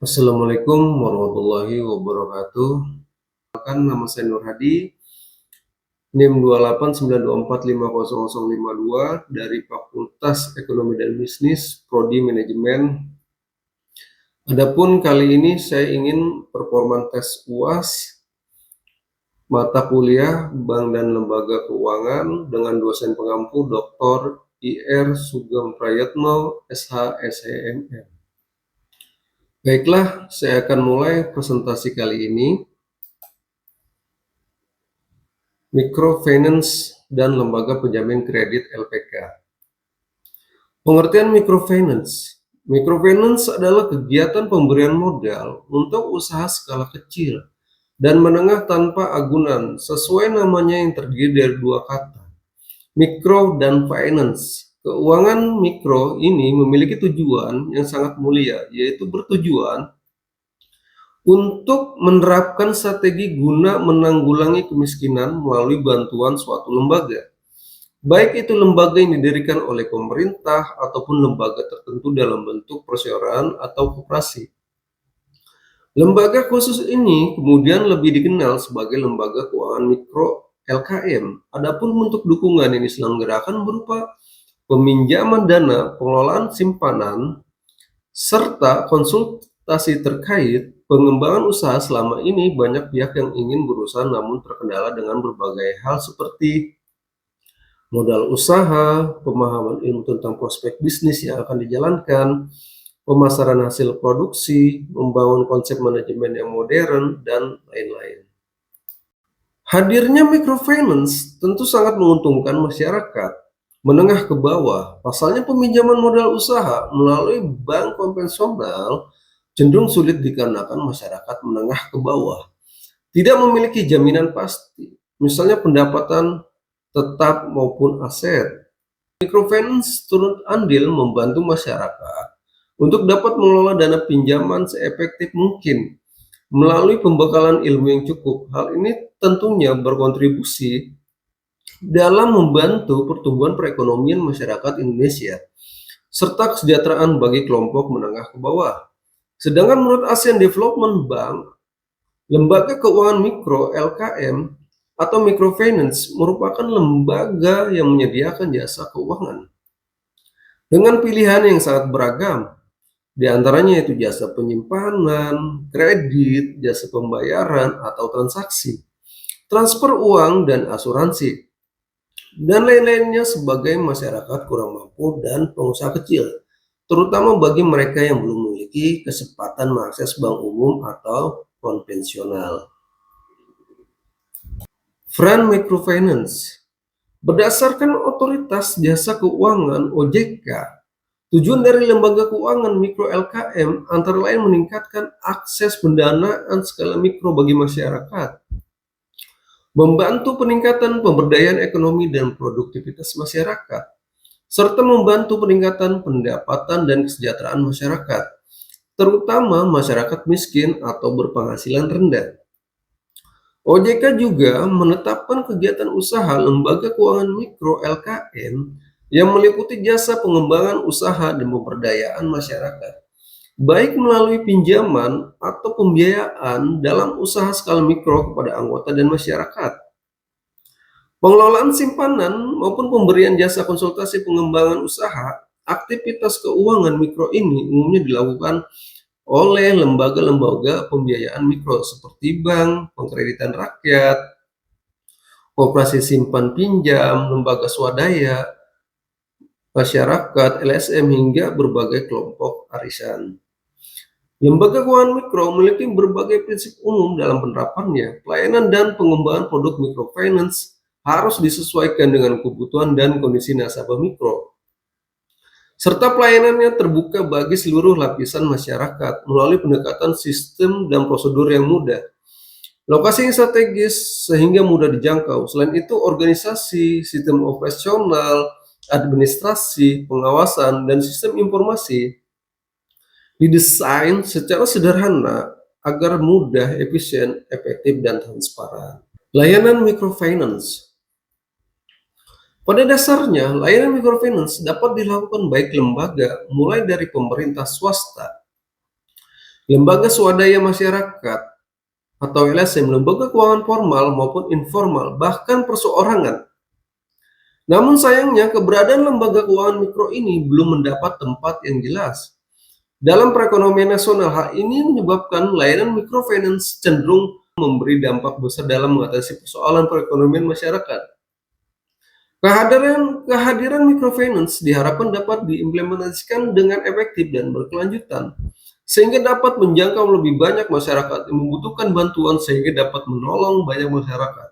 Assalamualaikum warahmatullahi wabarakatuh. Nama saya Nur Hadi, NIM 28924500052 dari Fakultas Ekonomi dan Bisnis, Prodi Manajemen. Adapun kali ini saya ingin performa tes UAS mata kuliah Bank dan Lembaga Keuangan dengan dosen pengampu Dr. IR Sugeng Prayatno, SH, SHMM. Baiklah, saya akan mulai presentasi kali ini. Microfinance dan Lembaga Penjamin Kredit LPK. Pengertian microfinance. Microfinance adalah kegiatan pemberian modal untuk usaha skala kecil dan menengah tanpa agunan, sesuai namanya yang terdiri dari dua kata, mikro dan finance. Keuangan mikro ini memiliki tujuan yang sangat mulia, yaitu bertujuan untuk menerapkan strategi guna menanggulangi kemiskinan melalui bantuan suatu lembaga. Baik itu lembaga yang didirikan oleh pemerintah ataupun lembaga tertentu dalam bentuk perseroan atau koperasi. Lembaga khusus ini kemudian lebih dikenal sebagai lembaga keuangan mikro LKM. Adapun bentuk dukungan yang diselenggarakan berupa peminjaman dana, pengelolaan simpanan, serta konsultasi terkait pengembangan usaha. Selama ini banyak pihak yang ingin berusaha namun terkendala dengan berbagai hal seperti modal usaha, pemahaman ilmu tentang prospek bisnis yang akan dijalankan, pemasaran hasil produksi, membangun konsep manajemen yang modern, dan lain-lain. Hadirnya microfinance tentu sangat menguntungkan masyarakat menengah ke bawah. Pasalnya peminjaman modal usaha melalui bank konvensional cenderung sulit dikarenakan masyarakat menengah ke bawah tidak memiliki jaminan pasti, misalnya pendapatan tetap maupun aset. Microfinance turut andil membantu masyarakat untuk dapat mengelola dana pinjaman seefektif mungkin melalui pembekalan ilmu yang cukup. Hal ini tentunya berkontribusi dalam membantu pertumbuhan perekonomian masyarakat Indonesia serta kesejahteraan bagi kelompok menengah ke bawah. Sedangkan menurut ASEAN Development Bank, lembaga keuangan mikro (LKM) atau microfinance merupakan lembaga yang menyediakan jasa keuangan dengan pilihan yang sangat beragam. Di antaranya yaitu jasa penyimpanan, kredit, jasa pembayaran atau transaksi, transfer uang dan asuransi, dan lain-lainnya sebagai masyarakat kurang mampu dan pengusaha kecil, terutama bagi mereka yang belum memiliki kesempatan mengakses bank umum atau konvensional. Peran microfinance. Berdasarkan Otoritas Jasa Keuangan (OJK), tujuan dari lembaga keuangan mikro LKM antara lain meningkatkan akses pendanaan skala mikro bagi masyarakat, membantu peningkatan pemberdayaan ekonomi dan produktivitas masyarakat, serta membantu peningkatan pendapatan dan kesejahteraan masyarakat, terutama masyarakat miskin atau berpenghasilan rendah. OJK juga menetapkan kegiatan usaha lembaga keuangan mikro LKM yang meliputi jasa pengembangan usaha dan pemberdayaan masyarakat, baik melalui pinjaman atau pembiayaan dalam usaha skala mikro kepada anggota dan masyarakat. Pengelolaan simpanan maupun pemberian jasa konsultasi pengembangan usaha, aktivitas keuangan mikro ini umumnya dilakukan oleh lembaga-lembaga pembiayaan mikro seperti bank, pengkreditan rakyat, koperasi simpan pinjam, lembaga swadaya, masyarakat, LSM, hingga berbagai kelompok arisan. Lembaga keuangan mikro memiliki berbagai prinsip umum dalam penerapannya. Pelayanan dan pengembangan produk microfinance harus disesuaikan dengan kebutuhan dan kondisi nasabah mikro, serta pelayanannya terbuka bagi seluruh lapisan masyarakat melalui pendekatan sistem dan prosedur yang mudah. Lokasi yang strategis sehingga mudah dijangkau. Selain itu, organisasi, sistem operasional, administrasi, pengawasan, dan sistem informasi didesain secara sederhana agar mudah, efisien, efektif, dan transparan. Layanan microfinance. Pada dasarnya, layanan microfinance dapat dilakukan baik lembaga, mulai dari pemerintah swasta, lembaga swadaya masyarakat atau LSM, lembaga keuangan formal maupun informal, bahkan perseorangan. Namun sayangnya keberadaan lembaga keuangan mikro ini belum mendapat tempat yang jelas dalam perekonomian nasional. Hal ini menyebabkan layanan microfinance cenderung memberi dampak besar dalam mengatasi persoalan perekonomian masyarakat. Kehadiran microfinance diharapkan dapat diimplementasikan dengan efektif dan berkelanjutan, sehingga dapat menjangkau lebih banyak masyarakat yang membutuhkan bantuan sehingga dapat menolong banyak masyarakat.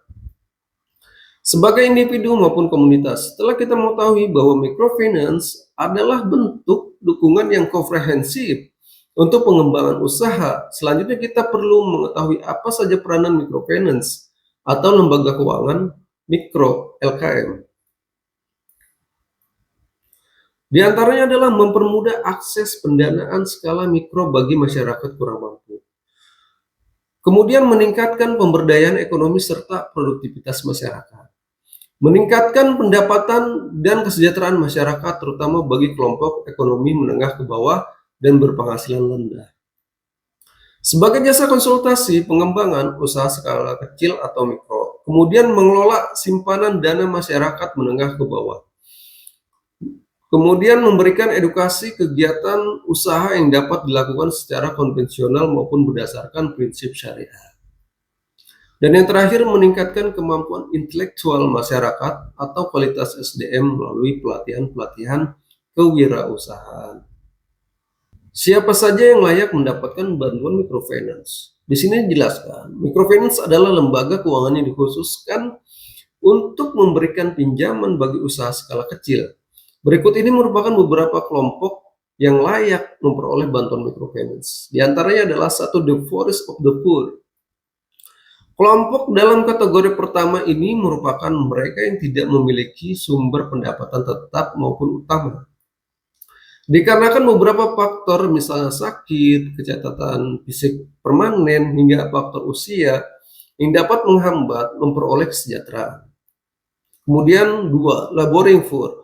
Sebagai individu maupun komunitas, setelah kita mengetahui bahwa microfinance adalah bentuk dukungan yang komprehensif untuk pengembangan usaha, selanjutnya kita perlu mengetahui apa saja peranan microfinance atau lembaga keuangan mikro (LKM). Di antaranya adalah mempermudah akses pendanaan skala mikro bagi masyarakat kurang mampu. Kemudian meningkatkan pemberdayaan ekonomi serta produktivitas masyarakat. Meningkatkan pendapatan dan kesejahteraan masyarakat terutama bagi kelompok ekonomi menengah ke bawah dan berpenghasilan rendah. Sebagai jasa konsultasi pengembangan usaha skala kecil atau mikro, kemudian mengelola simpanan dana masyarakat menengah ke bawah. Kemudian memberikan edukasi kegiatan usaha yang dapat dilakukan secara konvensional maupun berdasarkan prinsip syariah. Dan yang terakhir, meningkatkan kemampuan intelektual masyarakat atau kualitas SDM melalui pelatihan-pelatihan kewirausahaan. Siapa saja yang layak mendapatkan bantuan microfinance? Di sini dijelaskan, microfinance adalah lembaga keuangan yang dikhususkan untuk memberikan pinjaman bagi usaha skala kecil. Berikut ini merupakan beberapa kelompok yang layak memperoleh bantuan microfinance. Di antaranya adalah satu, the poorest of the poor. Kelompok dalam kategori pertama ini merupakan mereka yang tidak memiliki sumber pendapatan tetap maupun utama. Dikarenakan beberapa faktor misalnya sakit, kecacatan fisik permanen, hingga faktor usia yang dapat menghambat memperoleh kesejahteraan. Kemudian dua, laboring poor.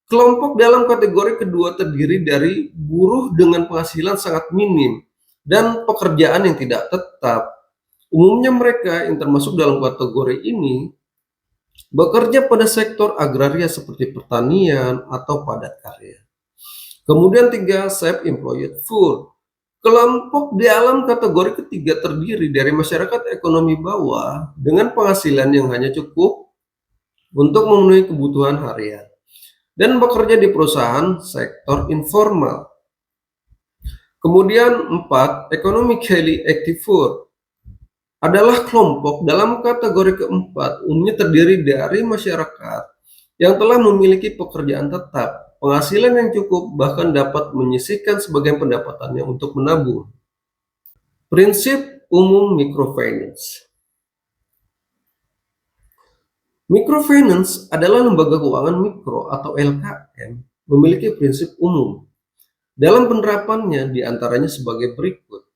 Kelompok dalam kategori kedua terdiri dari buruh dengan penghasilan sangat minim dan pekerjaan yang tidak tetap. Umumnya mereka yang termasuk dalam kategori ini bekerja pada sektor agraria seperti pertanian atau padat karya. Kemudian tiga, self-employed poor. Kelompok dalam kategori ketiga terdiri dari masyarakat ekonomi bawah dengan penghasilan yang hanya cukup untuk memenuhi kebutuhan harian dan bekerja di perusahaan sektor informal. Kemudian empat, economically active poor adalah kelompok dalam kategori keempat, umumnya terdiri dari masyarakat yang telah memiliki pekerjaan tetap, penghasilan yang cukup, bahkan dapat menyisihkan sebagian pendapatannya untuk menabung. Prinsip umum microfinance. Microfinance adalah lembaga keuangan mikro atau LKM memiliki prinsip umum. Dalam penerapannya diantaranya sebagai berikut.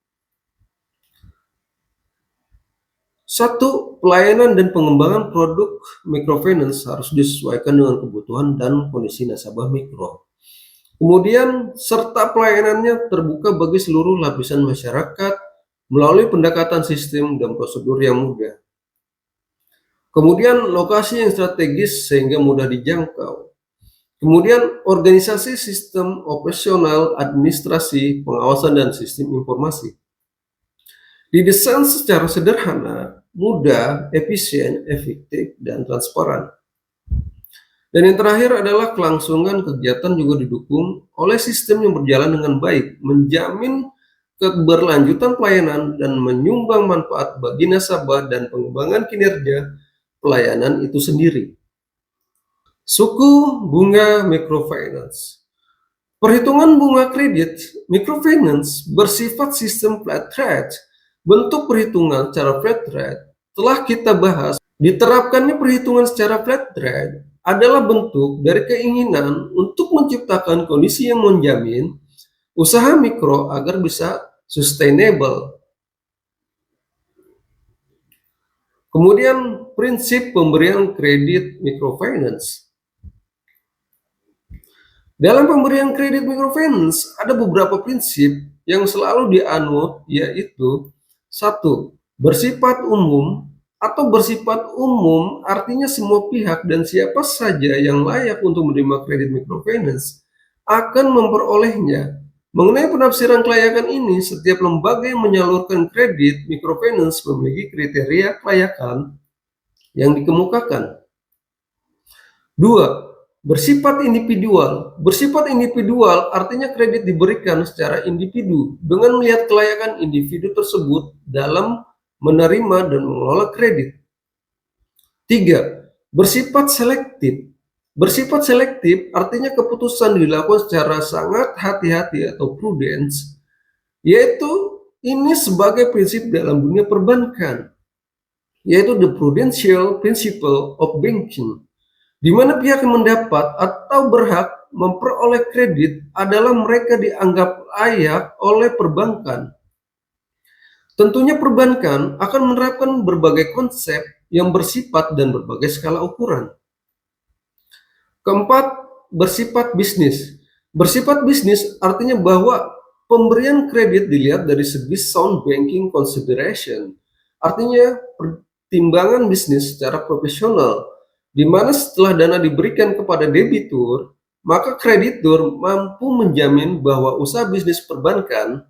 Satu, pelayanan dan pengembangan produk microfinance harus disesuaikan dengan kebutuhan dan kondisi nasabah mikro. Kemudian, serta pelayanannya terbuka bagi seluruh lapisan masyarakat melalui pendekatan sistem dan prosedur yang mudah. Kemudian, lokasi yang strategis sehingga mudah dijangkau. Kemudian, organisasi sistem operasional, administrasi, pengawasan, dan sistem informasi. Didesain secara sederhana, mudah, efisien, efektif, dan transparan. Dan yang terakhir adalah kelangsungan kegiatan juga didukung oleh sistem yang berjalan dengan baik, menjamin keberlanjutan pelayanan dan menyumbang manfaat bagi nasabah dan pengembangan kinerja pelayanan itu sendiri. Suku bunga microfinance. Perhitungan bunga kredit microfinance bersifat sistem flat rate. Bentuk perhitungan secara flat rate telah kita bahas. Diterapkannya perhitungan secara flat rate adalah bentuk dari keinginan untuk menciptakan kondisi yang menjamin usaha mikro agar bisa sustainable. Kemudian prinsip pemberian kredit microfinance. Dalam pemberian kredit microfinance, ada beberapa prinsip yang selalu dianut, yaitu satu, bersifat umum atau bersifat umum artinya semua pihak dan siapa saja yang layak untuk menerima kredit microfinance akan memperolehnya. Mengenai penafsiran kelayakan ini, setiap lembaga yang menyalurkan kredit microfinance memiliki kriteria kelayakan yang dikemukakan. Dua, bersifat individual. Bersifat individual artinya kredit diberikan secara individu dengan melihat kelayakan individu tersebut dalam menerima dan mengelola kredit. Tiga, bersifat selektif. Bersifat selektif artinya keputusan dilakukan secara sangat hati-hati atau prudence, yaitu ini sebagai prinsip dalam dunia perbankan, yaitu the prudential principle of banking, di mana pihak yang mendapat atau berhak memperoleh kredit adalah mereka dianggap layak oleh perbankan. Tentunya perbankan akan menerapkan berbagai konsep yang bersifat dan berbagai skala ukuran. Keempat, bersifat bisnis. Bersifat bisnis artinya bahwa pemberian kredit dilihat dari segi sound banking consideration, artinya pertimbangan bisnis secara profesional, di mana setelah dana diberikan kepada debitur, maka kreditur mampu menjamin bahwa usaha bisnis perbankan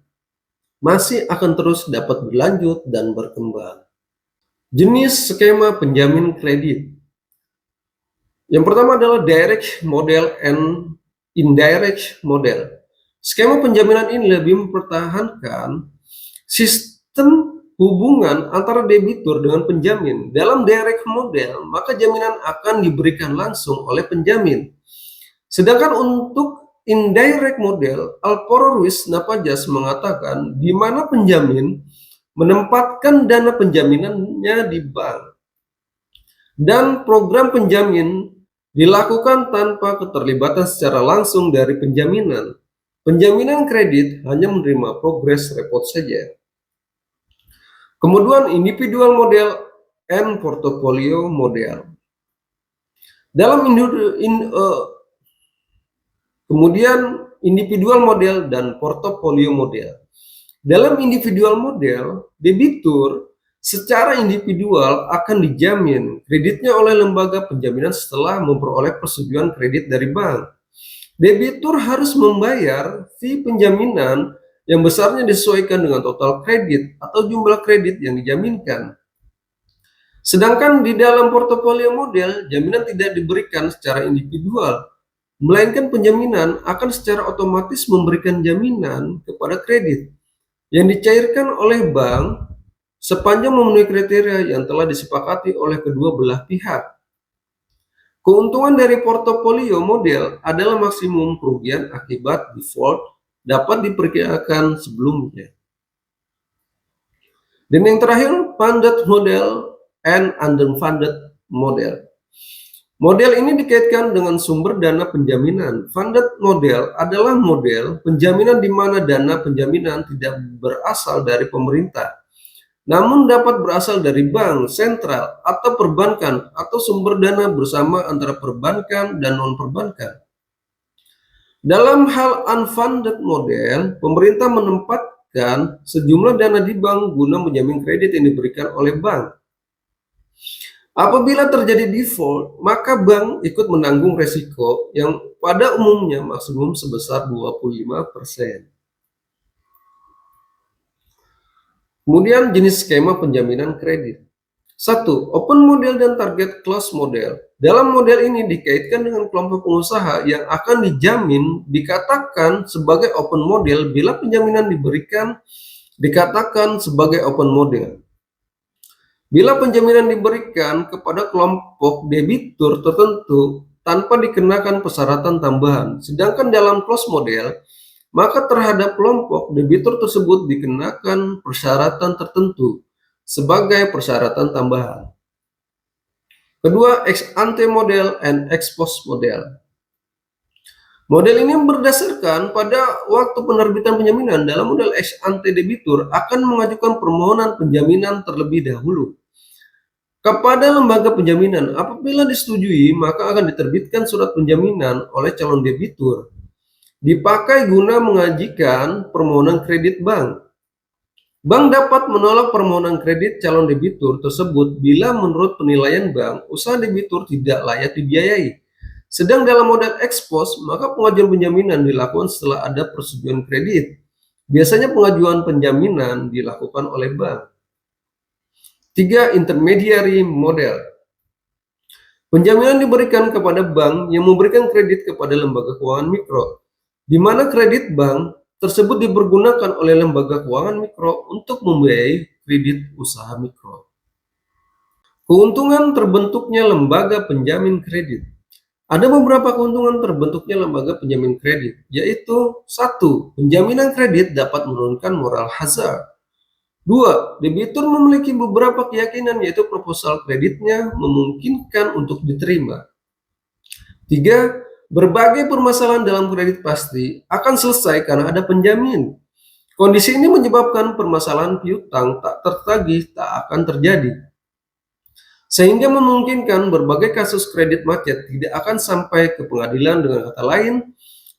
masih akan terus dapat berlanjut dan berkembang. Jenis skema penjamin kredit. Yang pertama adalah direct model and indirect model. Skema penjaminan ini lebih mempertahankan sistem hubungan antara debitur dengan penjamin. Dalam direct model, maka jaminan akan diberikan langsung oleh penjamin. Sedangkan untuk indirect model, Alporowiz Napajas mengatakan di mana penjamin menempatkan dana penjaminannya di bank dan program penjamin dilakukan tanpa keterlibatan secara langsung dari penjaminan. Penjaminan kredit hanya menerima progres report saja. Kemudian individual model and portfolio model. Kemudian individual model dan portfolio model. Dalam individual model, debitur secara individual akan dijamin kreditnya oleh lembaga penjaminan setelah memperoleh persetujuan kredit dari bank. Debitur harus membayar fee penjaminan yang besarnya disesuaikan dengan total kredit atau jumlah kredit yang dijaminkan. Sedangkan di dalam portofolio model, jaminan tidak diberikan secara individual, melainkan penjaminan akan secara otomatis memberikan jaminan kepada kredit yang dicairkan oleh bank sepanjang memenuhi kriteria yang telah disepakati oleh kedua belah pihak. Keuntungan dari portofolio model adalah maksimum kerugian akibat default dapat diperkirakan sebelumnya. Dan yang terakhir, funded model and underfunded model. Model ini dikaitkan dengan sumber dana penjaminan. Funded model adalah model penjaminan di mana dana penjaminan tidak berasal dari pemerintah, namun dapat berasal dari bank, sentral, atau perbankan, atau sumber dana bersama antara perbankan dan non-perbankan. Dalam hal unfunded model, pemerintah menempatkan sejumlah dana di bank guna menjamin kredit yang diberikan oleh bank. Apabila terjadi default, maka bank ikut menanggung resiko yang pada umumnya maksimum sebesar 25%. Kemudian jenis skema penjaminan kredit. 1. Open model dan target close model. Dalam model ini dikaitkan dengan kelompok pengusaha yang akan dijamin dikatakan sebagai open model bila penjaminan diberikan dikatakan sebagai open model. Bila penjaminan diberikan kepada kelompok debitur tertentu tanpa dikenakan persyaratan tambahan, sedangkan dalam close model maka terhadap kelompok debitur tersebut dikenakan persyaratan tertentu sebagai persyaratan tambahan. Kedua, ex ante model and ex post model. Model ini berdasarkan pada waktu penerbitan penjaminan. Dalam model ex ante, debitur akan mengajukan permohonan penjaminan terlebih dahulu kepada lembaga penjaminan. Apabila disetujui, maka akan diterbitkan surat penjaminan oleh calon debitur. dipakai guna mengajukan permohonan kredit bank. Bank dapat menolak permohonan kredit calon debitur tersebut bila menurut penilaian bank, usaha debitur tidak layak dibiayai. Sedang dalam model ex post, maka pengajuan penjaminan dilakukan setelah ada persetujuan kredit. Biasanya pengajuan penjaminan dilakukan oleh bank. 3. Intermediary model. Penjaminan diberikan kepada bank yang memberikan kredit kepada lembaga keuangan mikro, di mana kredit bank tersebut dipergunakan oleh lembaga keuangan mikro untuk membiayai kredit usaha mikro. Keuntungan terbentuknya lembaga penjamin kredit. Ada beberapa keuntungan terbentuknya lembaga penjamin kredit, yaitu 1. Penjaminan kredit dapat menurunkan moral hazard. 2. Debitur memiliki beberapa keyakinan, yaitu proposal kreditnya memungkinkan untuk diterima. 3. Berbagai permasalahan dalam kredit pasti akan selesai karena ada penjamin. Kondisi ini menyebabkan permasalahan piutang tak tertagih tak akan terjadi, sehingga memungkinkan berbagai kasus kredit macet tidak akan sampai ke pengadilan. Dengan kata lain,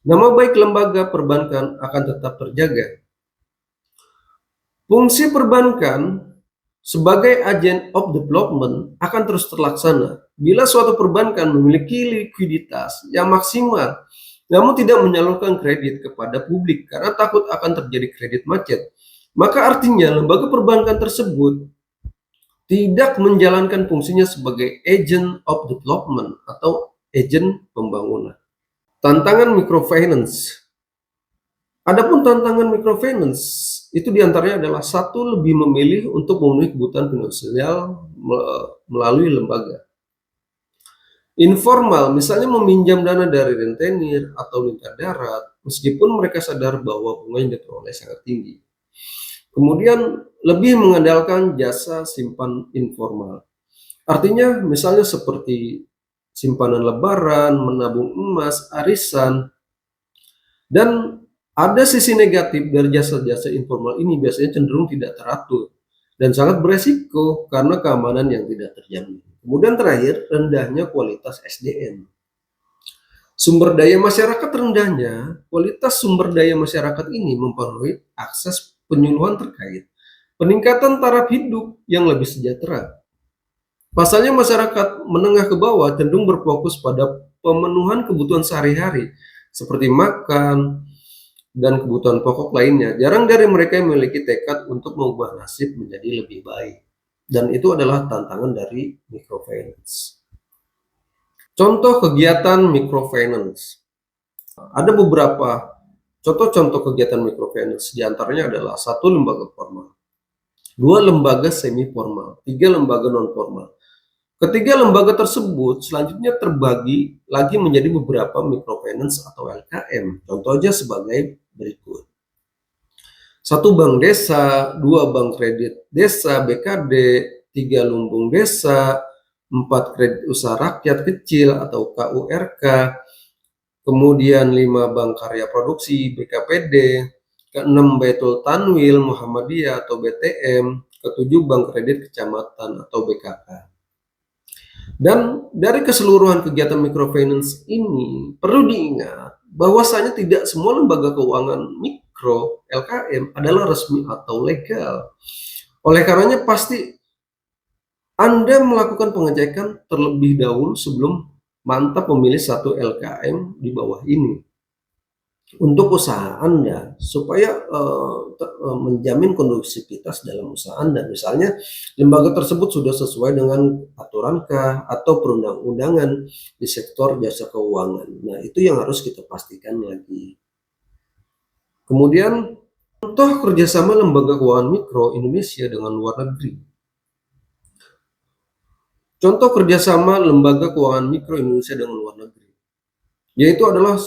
nama baik lembaga perbankan akan tetap terjaga. Fungsi perbankan sebagai agen of development akan terus terlaksana bila suatu perbankan memiliki likuiditas yang maksimal, namun tidak menyalurkan kredit kepada publik karena takut akan terjadi kredit macet. Maka artinya lembaga perbankan tersebut tidak menjalankan fungsinya sebagai agent of development atau agen pembangunan. Tantangan microfinance. Adapun tantangan microfinance itu diantaranya adalah 1. Lebih memilih untuk memenuhi kebutuhan finansial melalui lembaga informal, misalnya meminjam dana dari rentenir atau lintah darat, meskipun mereka sadar bahwa bunga yang diperoleh sangat tinggi. Kemudian lebih mengandalkan jasa simpan informal, artinya misalnya seperti simpanan lebaran, menabung emas, arisan. Dan ada sisi negatif dari jasa-jasa informal ini, biasanya cenderung tidak teratur dan sangat beresiko karena keamanan yang tidak terjamin. Kemudian terakhir, rendahnya kualitas SDM. Sumber daya masyarakat rendahnya, kualitas sumber daya masyarakat ini mempengaruhi akses penyuluhan terkait peningkatan taraf hidup yang lebih sejahtera. Pasalnya masyarakat menengah ke bawah cenderung berfokus pada pemenuhan kebutuhan sehari-hari seperti makan dan kebutuhan pokok lainnya. Jarang dari mereka yang memiliki tekad untuk mengubah nasib menjadi lebih baik. Dan itu adalah tantangan dari microfinance. Contoh kegiatan microfinance. Ada beberapa contoh-contoh kegiatan microfinance. Di antaranya adalah 1. Lembaga formal, 2. Lembaga semi formal, 3. Lembaga non formal. Ketiga lembaga tersebut selanjutnya terbagi lagi menjadi beberapa microfinance atau LKM. Contoh aja sebagai berikut. 1. Bank desa, 2. Bank kredit desa BKD, 3. lumbung desa, 4. kredit usaha rakyat kecil atau KURK, kemudian 5. bank karya produksi BKPD, ke-6. Baitul Tanwil Muhammadiyah atau BTM, ke-7. bank kredit kecamatan atau BKK. Dan dari keseluruhan kegiatan microfinance ini perlu diingat bahwasanya tidak semua lembaga keuangan mikro LKM adalah resmi atau legal. Oleh karenanya pasti Anda melakukan pengecekan terlebih dahulu sebelum mantap memilih satu LKM di bawah ini untuk usaha Anda, supaya menjamin kondusivitas dalam usaha Anda. Misalnya lembaga tersebut sudah sesuai dengan aturankah atau perundang-undangan di sektor jasa keuangan. Nah, itu yang harus kita pastikan lagi. Kemudian contoh kerjasama lembaga keuangan mikro Indonesia dengan luar negeri. Contoh kerjasama lembaga keuangan mikro Indonesia dengan luar negeri, yaitu adalah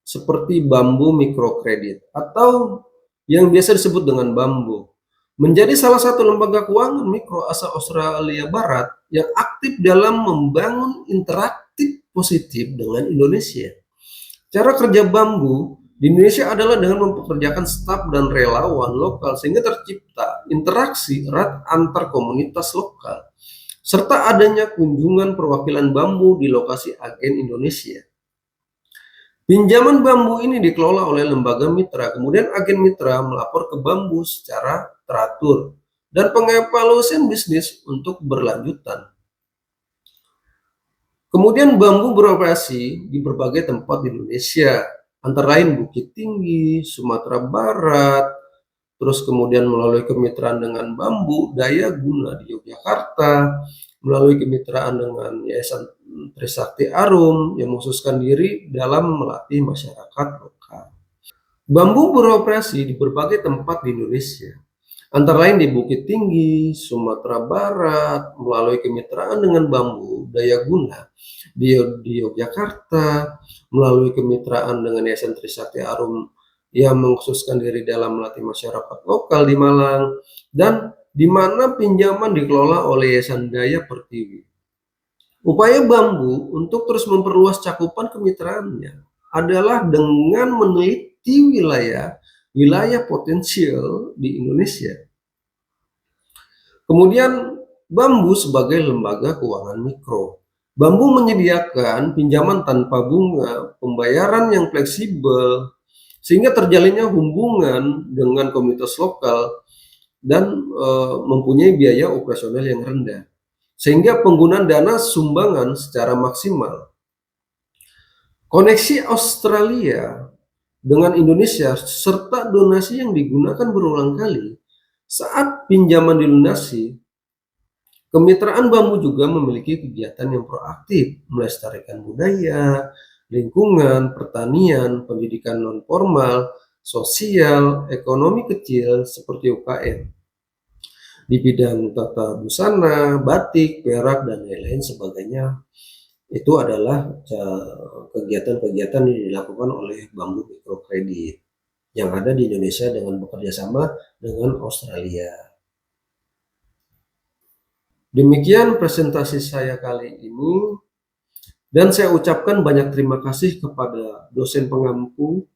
seperti Bambu Mikrokredit atau yang biasa disebut dengan Bambu, menjadi salah satu lembaga keuangan mikro asal Australia Barat yang aktif dalam membangun interaktif positif dengan Indonesia. Cara kerja Bambu di Indonesia adalah dengan mempekerjakan staf dan relawan lokal sehingga tercipta interaksi erat antar komunitas lokal, serta adanya kunjungan perwakilan Bambu di lokasi agen Indonesia. Pinjaman bambu ini dikelola oleh lembaga mitra, kemudian agen mitra melapor ke bambu secara teratur, dan pengevaluasian bisnis untuk berlanjutan. Kemudian bambu beroperasi di berbagai tempat di Indonesia, antara lain Bukit Tinggi, Sumatera Barat, terus kemudian melalui kemitraan dengan Bambu Daya Guna di Yogyakarta, melalui kemitraan dengan Yayasan Trisakti Arum yang mengkhususkan diri dalam melatih masyarakat lokal. Bambu beroperasi di berbagai tempat di Indonesia, antara lain di Bukit Tinggi, Sumatera Barat, melalui kemitraan dengan Bambu Daya Guna di Yogyakarta, melalui kemitraan dengan Yayasan Trisakti Arum yang mengkhususkan diri dalam melatih masyarakat lokal di Malang, dan di mana pinjaman dikelola oleh Yayasan Daya Pertiwi. Upaya Bambu untuk terus memperluas cakupan kemitraannya adalah dengan meneliti wilayah potensial di Indonesia. Kemudian Bambu sebagai lembaga keuangan mikro. Bambu menyediakan pinjaman tanpa bunga, pembayaran yang fleksibel, sehingga terjalinnya hubungan dengan komunitas lokal dan mempunyai biaya operasional yang rendah, sehingga penggunaan dana sumbangan secara maksimal. Koneksi Australia dengan Indonesia serta donasi yang digunakan berulang kali saat pinjaman dilunasi. Kemitraan Bambu juga memiliki kegiatan yang proaktif, melestarikan budaya, lingkungan, pertanian, pendidikan non-formal, sosial, ekonomi kecil seperti UKM, di bidang tata busana, batik, perak, dan lain-lain sebagainya. Itu adalah kegiatan-kegiatan yang dilakukan oleh Bambu Mikrokredit yang ada di Indonesia dengan bekerja sama dengan Australia. Demikian presentasi saya kali ini, dan saya ucapkan banyak terima kasih kepada dosen pengampu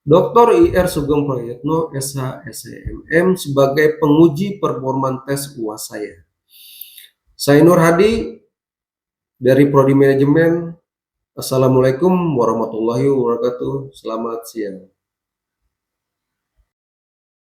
Dr. Ir Sugeng Prayitno, SH SEMM, sebagai penguji performan tes UAS saya. Saya Nur Hadi dari Prodi Manajemen. Assalamualaikum warahmatullahi wabarakatuh. Selamat siang.